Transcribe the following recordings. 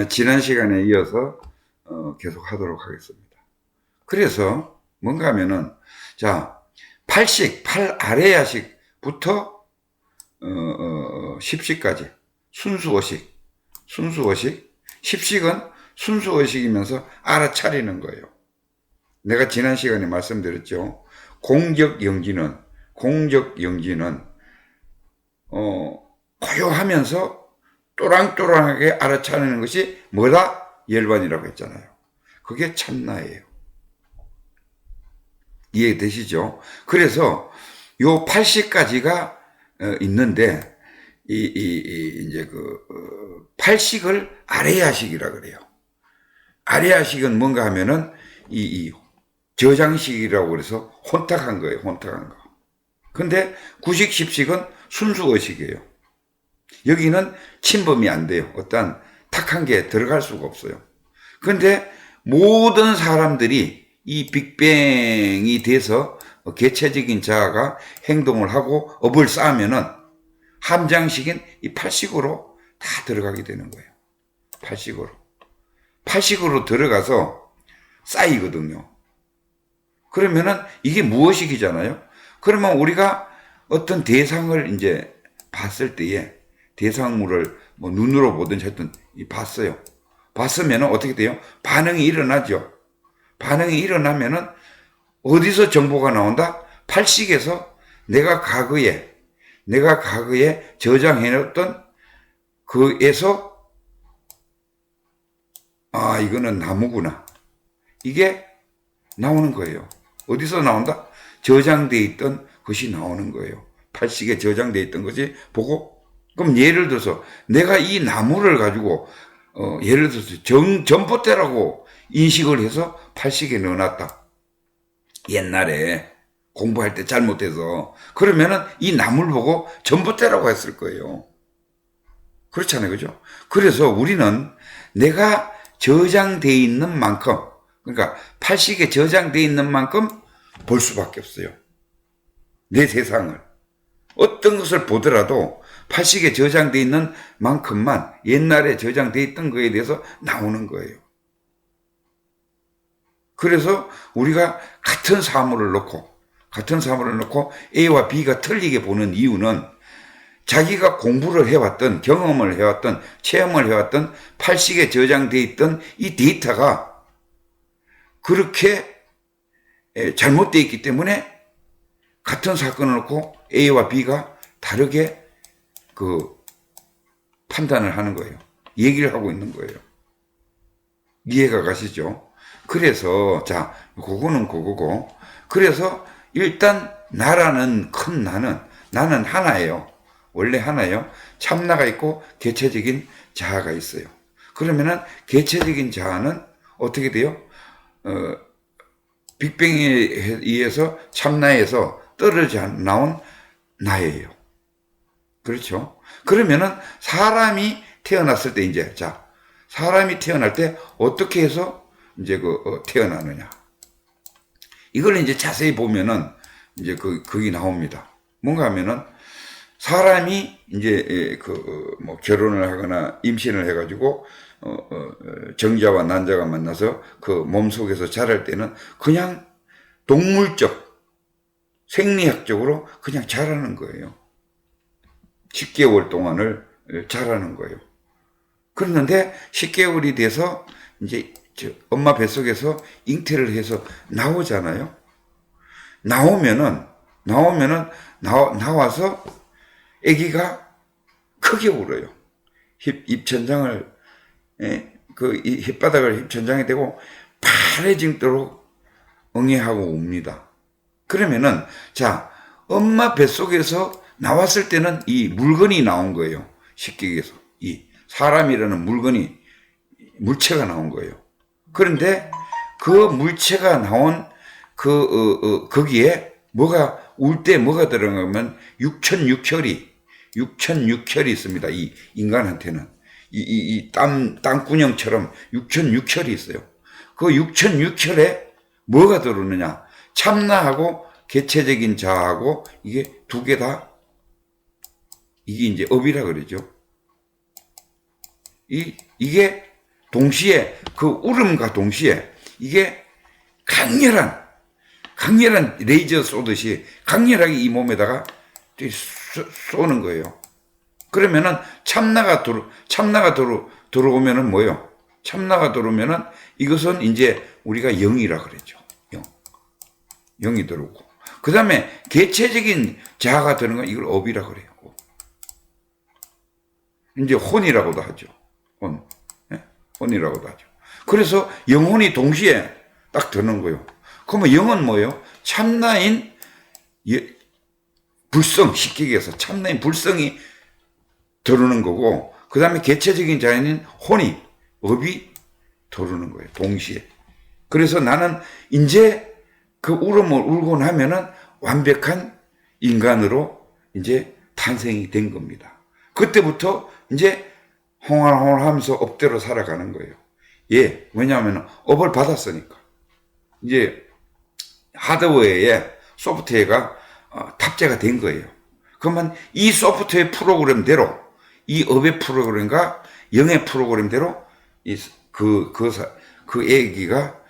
지난 시간에 이어서 계속 하도록 하겠습니다. 그래서 뭔가 하면은 자, 팔식, 팔 아래야식부터 10식까지 순수어식, 순수어식, 10식은 순수어식이면서 알아차리는 거예요. 내가 지난 시간에 말씀드렸죠. 공적영지는 고요하면서 또랑또랑하게 알아차리는 것이 뭐다? 열반이라고 했잖아요. 그게 참나예요. 이해되시죠? 그래서 요 80가지가 있는데 이제 팔식을 아래야식이라 그래요. 아래야식은 뭔가 하면은 이 저장식이라고 그래서 혼탁한 거예요. 혼탁한 거. 근데 구식 십식은 순수어식이에요. 여기는 침범이 안 돼요. 어떤 탁한 게 들어갈 수가 없어요. 근데 모든 사람들이 이 빅뱅이 돼서 개체적인 자아가 행동을 하고 업을 쌓으면은 함장식인 이 팔식으로 다 들어가게 되는 거예요. 팔식으로. 팔식으로 들어가서 쌓이거든요. 그러면은 이게 무엇이기잖아요. 그러면 우리가 어떤 대상을 이제 봤을 때에 대상물을 뭐 눈으로 보든지 하여튼 봤어요. 봤으면 어떻게 돼요? 반응이 일어나죠. 반응이 일어나면은 어디서 정보가 나온다? 팔식에서 내가 과거에 저장해놨던 그에서 이거는 나무구나. 이게 나오는 거예요. 어디서 나온다? 저장되어 있던 것이 나오는 거예요. 팔식에 저장되어 있던 것이 보고, 그럼 예를 들어서 내가 이 나무를 가지고 예를 들어서 전봇대라고 인식을 해서 팔식에 넣어놨다. 옛날에 공부할 때 잘못해서. 그러면은 이 나무를 보고 전봇대라고 했을 거예요. 그렇잖아요. 그죠? 그래서 우리는 내가 저장되어 있는 만큼, 그러니까 팔식에 저장되어 있는 만큼 볼 수밖에 없어요. 내 세상을. 어떤 것을 보더라도 팔식에 저장되어 있는 만큼만 옛날에 저장되어 있던 거에 대해서 나오는 거예요. 그래서 우리가 같은 사물을 놓고 A와 B가 틀리게 보는 이유는 자기가 공부를 해왔던, 경험을 해왔던, 체험을 해왔던 팔식에 저장되어 있던 이 데이터가 그렇게 잘못되어 있기 때문에 같은 사건을 놓고 A와 B가 다르게 판단을 하는 거예요. 얘기를 하고 있는 거예요. 이해가 가시죠? 그래서 자, 그거는 그거고, 그래서 일단 나라는 큰 나는 하나예요. 원래 하나예요. 참나가 있고 개체적인 자아가 있어요. 그러면은 개체적인 자아는 어떻게 돼요? 빅뱅에 의해서 참나에서 떨어져 나온 나예요. 그렇죠? 그러면은 사람이 태어났을 때 이제 자, 사람이 태어날 때 어떻게 해서 이제 태어나느냐. 이걸 이제 자세히 보면은 이제 그게 나옵니다. 뭔가 하면은 사람이 이제 뭐 결혼을 하거나 임신을 해가지고 정자와 난자가 만나서 그 몸속에서 자랄 때는 그냥 동물적 생리학적으로 그냥 자라는 거예요. 10개월 동안을 자라는 거예요. 그런데 10개월이 돼서 이제 엄마 뱃속에서 잉태를 해서 나오잖아요. 나와서 아기가 크게 울어요. 입천장을, 이 혓바닥을 입천장에 대고 파래지도록 응애하고 웁니다. 그러면은, 자, 엄마 뱃속에서 나왔을 때는 이 물건이 나온 거예요. 쉽게 얘기해서. 이 사람이라는 물체가 나온 거예요. 그런데 그 물체가 나온 거기에 울 때 뭐가 들어가면 육천육혈이 있습니다. 이 인간한테는. 땀구녕처럼 육천육혈이 있어요. 그 육천육혈에 뭐가 들어오느냐. 참나하고 개체적인 자하고 이게 두 개 다 이게 이제 업이라 그러죠. 이게 동시에 그 울음과 동시에 이게 강렬한 레이저 쏘듯이 강렬하게 이 몸에다가 쏘는 거예요. 그러면은 참나가 들어오면은 뭐예요? 참나가 들어오면은 이것은 이제 우리가 영이라 그랬죠. 영이 들어오고. 그 다음에 개체적인 자아가 되는 건 이걸 업이라 그래요. 이제 혼이라고도 하죠. 혼이라고도 하죠. 그래서 영혼이 동시에 딱 드는 거예요. 그러면 영은 뭐예요? 참나인 불성, 쉽게 얘기해서 참나인 불성이 들어오는 거고, 그 다음에 개체적인 자연인 혼이, 업이 들어오는 거예요. 동시에. 그래서 나는 이제 그 울음을 울고 나면은 완벽한 인간으로 이제 탄생이 된 겁니다. 그때부터 이제 홍알홍알 하면서 업대로 살아가는 거예요. 예, 왜냐하면 업을 받았으니까. 이제 하드웨어에 소프트웨어가 탑재가 된 거예요. 그러면 이 소프트웨어 프로그램대로, 이 업의 프로그램과 영의 프로그램대로 그 애기가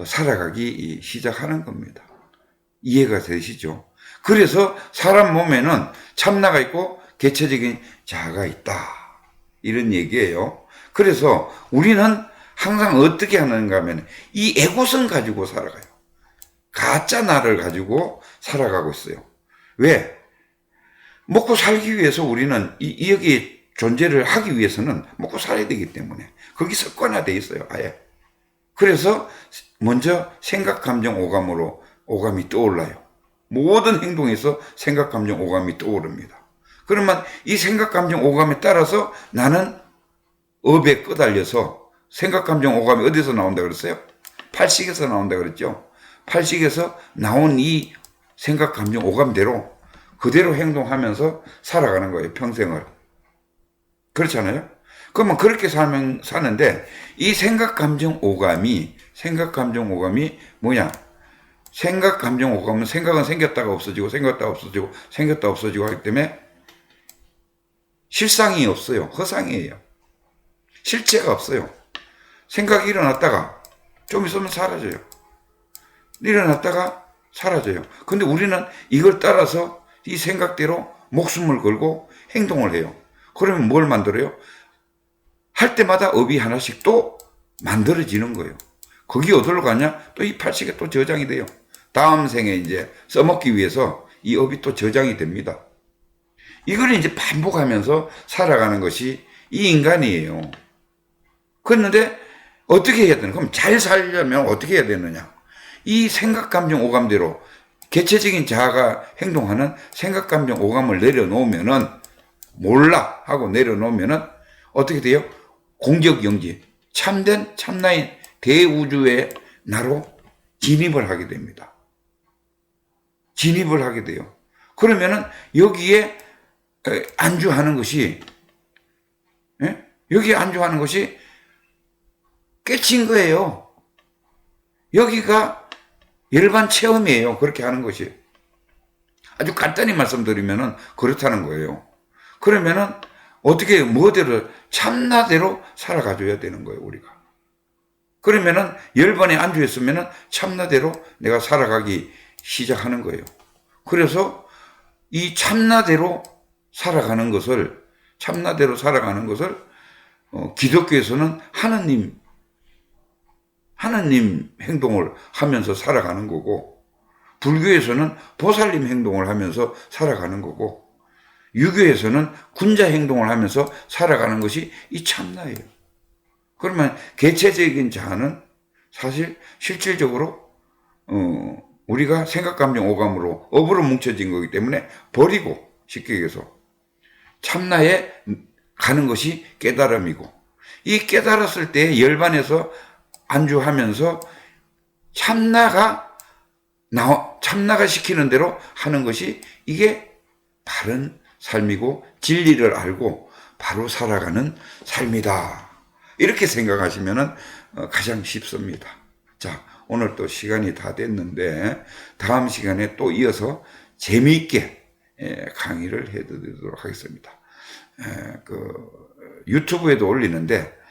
살아가기 시작하는 겁니다. 이해가 되시죠? 그래서 사람 몸에는 참나가 있고 개체적인 자아가 있다. 이런 얘기예요. 그래서 우리는 항상 어떻게 하는가 하면 이 에고성 가지고 살아가요. 가짜 나를 가지고 살아가고 있어요. 왜? 먹고 살기 위해서 우리는 여기 존재를 하기 위해서는 먹고 살아야 되기 때문에 거기 습관화되어 있어요. 아예. 그래서 먼저 생각, 감정, 오감으로 오감이 떠올라요. 모든 행동에서 생각, 감정, 오감이 떠오릅니다. 그러면 이 생각, 감정, 오감에 따라서 나는 업에 끄달려서 생각, 감정, 오감이 어디서 나온다 그랬어요? 팔식에서 나온다 그랬죠? 팔식에서 나온 이 생각, 감정, 오감대로 그대로 행동하면서 살아가는 거예요. 평생을. 그렇잖아요? 그러면 그렇게 사는데 이 생각, 감정, 오감이 뭐냐? 생각, 감정, 오감은 생각은 생겼다가 없어지고 생겼다가 없어지고 생겼다가 없어지고 하기 때문에 실상이 없어요. 허상이에요. 실체가 없어요. 생각이 일어났다가 좀 있으면 사라져요. 일어났다가 사라져요. 근데 우리는 이걸 따라서 이 생각대로 목숨을 걸고 행동을 해요. 그러면 뭘 만들어요? 할 때마다 업이 하나씩 또 만들어지는 거예요. 거기 어디로 가냐? 또 이 팔식에 또 저장이 돼요. 다음 생에 이제 써먹기 위해서 이 업이 또 저장이 됩니다. 이걸 이제 반복하면서 살아가는 것이 이 인간이에요. 그런데 어떻게 해야 되나? 그럼 잘 살려면 어떻게 해야 되느냐? 이 생각, 감정, 오감대로 개체적인 자아가 행동하는 생각, 감정, 오감을 내려놓으면은 몰라 하고 내려놓으면은 어떻게 돼요? 공적영지, 참된 참나인 대우주의 나로 진입을 하게 됩니다. 진입을 하게 돼요. 그러면은 여기에 안주하는 것이, 여기에 안주하는 것이 깨친 거예요. 여기가 일반 체험이에요. 그렇게 하는 것이. 아주 간단히 말씀드리면은 그렇다는 거예요. 그러면은 어떻게 뭐대로 참나대로 살아가줘야 되는 거예요, 우리가. 그러면은 10번에 안주했으면은 참나대로 내가 살아가기 시작하는 거예요. 그래서 이 참나대로 살아가는 것을 기독교에서는 하나님 행동을 하면서 살아가는 거고, 불교에서는 보살님 행동을 하면서 살아가는 거고, 유교에서는 군자 행동을 하면서 살아가는 것이 이 참나예요. 그러면 개체적인 자아는 사실 실질적으로 우리가 생각, 감정, 오감으로 업으로 뭉쳐진 거기 때문에 버리고, 쉽게 얘기해서 참나에 가는 것이 깨달음이고, 이 깨달았을 때 열반에서 안주하면서 참나가 시키는 대로 하는 것이 이게 바른 삶이고 진리를 알고 바로 살아가는 삶이다. 이렇게 생각하시면 가장 쉽습니다. 자, 오늘 또 시간이 다 됐는데 다음 시간에 또 이어서 재미있게 강의를 해드리도록 하겠습니다. 유튜브에도 올리는데